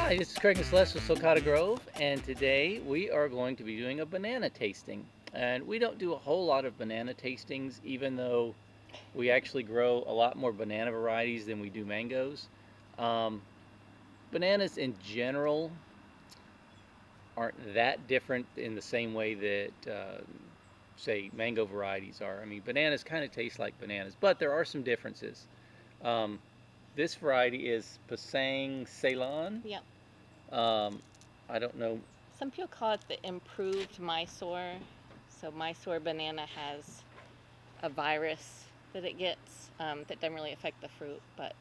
Hi, this is Craig and Celeste with Sulcata Grove, and today we are going to be doing a banana tasting. And we don't do a whole lot of banana tastings, even though we actually grow a lot more banana varieties than we do mangoes. Um, Bananas in general aren't that different in the same way that, say, mango varieties are. I mean, bananas kind of taste like bananas, but there are some differences. Um, this variety is Pisang Ceylon. Yep. Um, I don't know. Some people call it the improved Mysore. So Mysore banana has a virus that it gets that doesn't really affect the fruit, but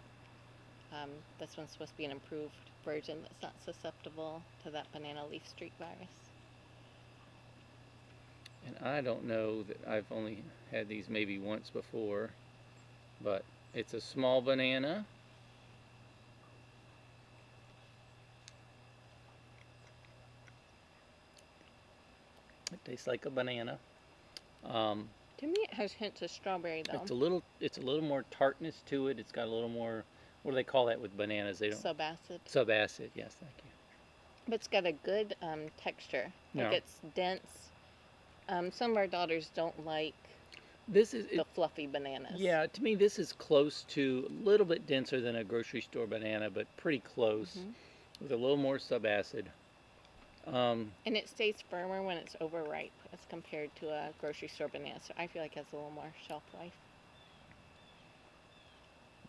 this one's supposed to be an improved version that's not susceptible to that banana leaf streak virus. And I don't know that I've only had these maybe once before, but it's a small banana. It tastes like a banana. Um, To me, it has hints of strawberry though. it's a little more tartness to it. It's got a little more. What do they call that with bananas? They don't. Subacid. Subacid. Yes, thank you. But it's got a good texture. Like No, it's dense. Some of our daughters don't like this is the fluffy bananas. yeah. To me, this is close to a little bit denser than a grocery store banana, but pretty close, with a little more subacid. And it stays firmer when it's overripe as compared to a grocery store banana. So I feel like it has a little more shelf life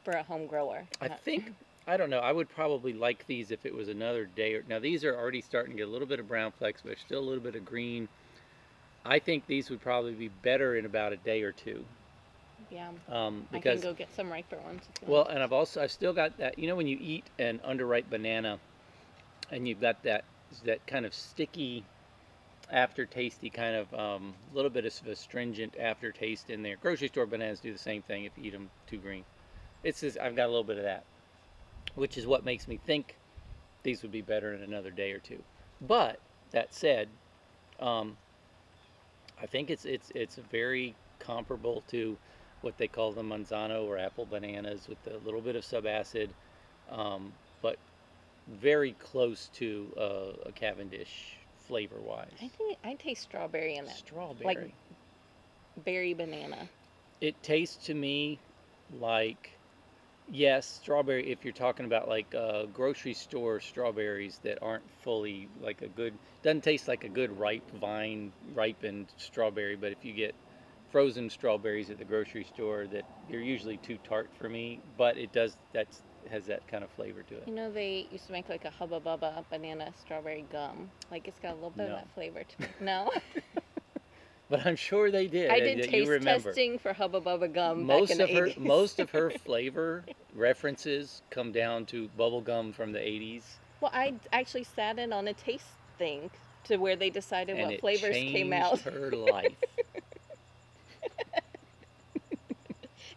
for a home grower. I think I don't know. I would probably like these if it was another day. Now these are already starting to get a little bit of brown flecks, but there's still a little bit of green. I think these would probably be better in about a day or two. Yeah, I can Because go get some riper ones. well, and I've still got that. You know, when you eat an underripe banana, and you've got that kind of sticky aftertasty kind of little bit of astringent aftertaste in there. Grocery store bananas do the same thing if you eat them too green. It's just I've got a little bit of that, which is what makes me think these would be better in another day or two. But that said, um, I think it's very comparable to what they call the manzano or apple bananas with a little bit of subacid, but very close to a Cavendish flavor wise. I think I taste strawberry in it. Strawberry. Like berry banana. It tastes to me like yes, strawberry. If you're talking about like grocery store strawberries that aren't fully like a good, doesn't taste like a good ripe vine ripened strawberry. But if you get frozen strawberries at the grocery store, that they're usually too tart for me. But it does that's has that kind of flavor to it. You know, they used to make like a Hubba Bubba banana strawberry gum. Like it's got a little bit of that flavor to me. No? But I'm sure they did. I did that taste you remember. testing for Hubba Bubba gum back in the 80s. Most of her flavor references come down to bubble gum from the 80s. Well, I actually sat in on a taste thing to where they decided And what it flavors came out. changed her life.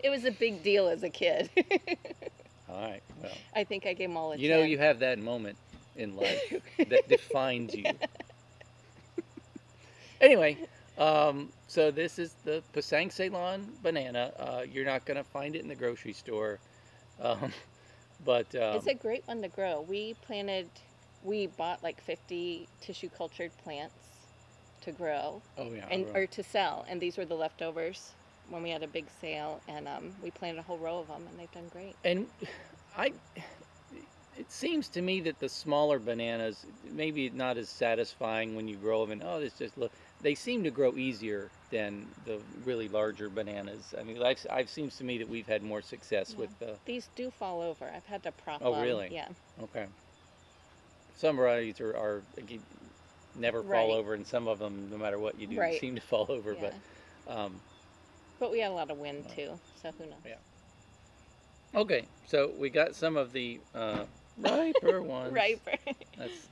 It was a big deal as a kid. All right. Well, I think I gave them all a 10. you know, you have that moment in life that defines you. Anyway, so this is the Pisang Ceylon banana. You're not going to find it in the grocery store. Um, but it's a great one to grow. We bought like 50 tissue cultured plants to grow. Oh yeah. Or to sell, and these were the leftovers when we had a big sale, and we planted a whole row of them, and they've done great. And I, it seems to me that the smaller bananas maybe not as satisfying when you grow them. And oh, this just look. They seem to grow easier than the really larger bananas. I mean, I've seems to me that we've had more success with the. These do fall over. I've had to prop them. Oh really? Yeah. Okay. Some varieties are never fall over, and some of them, no matter what you do, seem to fall over. Yeah. But we had a lot of wind too, so who knows? Yeah. Okay, so we got some of the riper ones. Riper. That's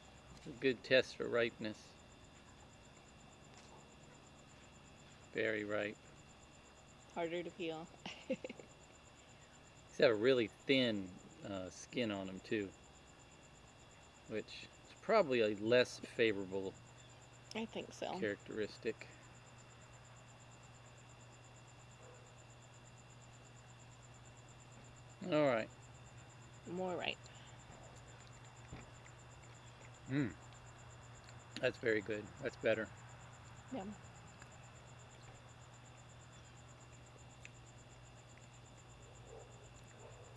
a good test for ripeness. Very ripe. Harder to peel. These have a really thin skin on them too, which is probably a less favorable I think so. characteristic. All right. More ripe. Mm, that's very good. That's better. Yeah.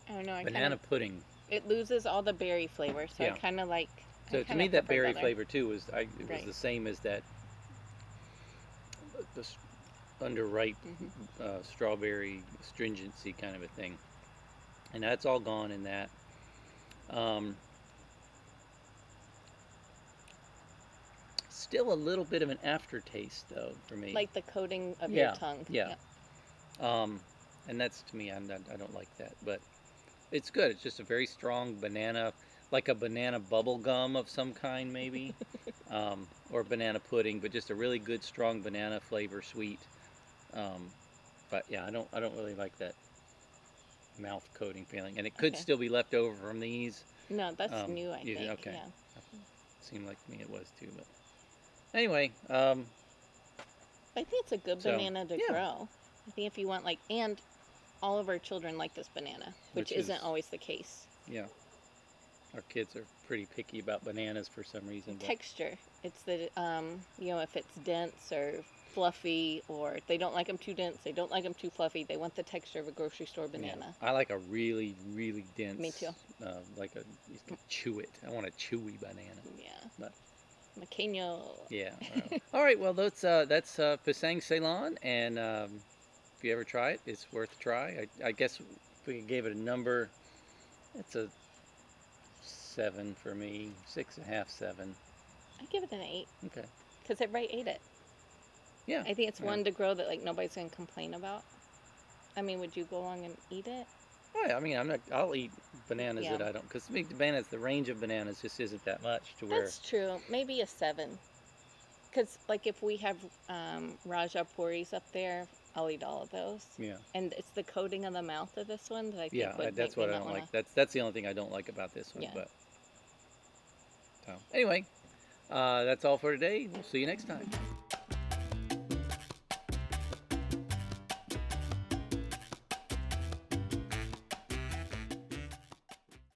I don't know. I kind Banana of pudding. it loses all the berry flavor, so I Yeah. kind of like. I So to kind me, of that prefer berry the other. flavor too it was Right. the same as that the underripe Hmm. strawberry stringency kind of a thing, and that's all gone in that. Um, Still a little bit of an aftertaste though for me. Like the coating of your Yeah, tongue. yeah. Yep. Um, and that's to me, I don't like that, but it's good. It's just a very strong banana, like a banana bubble gum of some kind, maybe, or banana pudding, but just a really good, strong banana flavor, sweet. Um, but yeah, I don't really like that mouth coating feeling, and it could Okay. still be left over from these. No, that's new. I think. Okay, Yeah. seemed like to me it was too, but anyway, I think it's a good so banana to yeah, grow. I think if you want and all of our children like this banana, which which is isn't always the case. yeah, our kids are pretty picky about bananas for some reason, but Texture. It's the if it's dense or fluffy, or they don't like them too dense, they don't like them too fluffy. They want the texture of a grocery store yeah, banana. I like a really, really Me dense, too. like a you can chew it. I want a chewy banana, Yeah. but Maqueño. yeah. All right, well that's Pisang Ceylon, and if you ever try it, it's worth a try. I guess if we gave it a number, it's a 7 for me, 6.5, 7. I give it an 8 Okay, because everybody ate it. yeah, I think it's yeah. one to grow that like nobody's gonna complain about. I mean, would you go along and eat it? Oh, yeah, I mean, I'm not. I'll eat bananas Yeah, that I don't, because to me, the bananas, the range of bananas just isn't that much to where. that's true. Maybe a 7. Because like if we have Raja Puris up there, I'll eat all of those. Yeah, And it's the coating of the mouth of this one that I yeah, think would that's make me what I not don't want like. to. That's the only thing I don't like about this one. Yeah. But so anyway, that's all for today. We'll see you next time.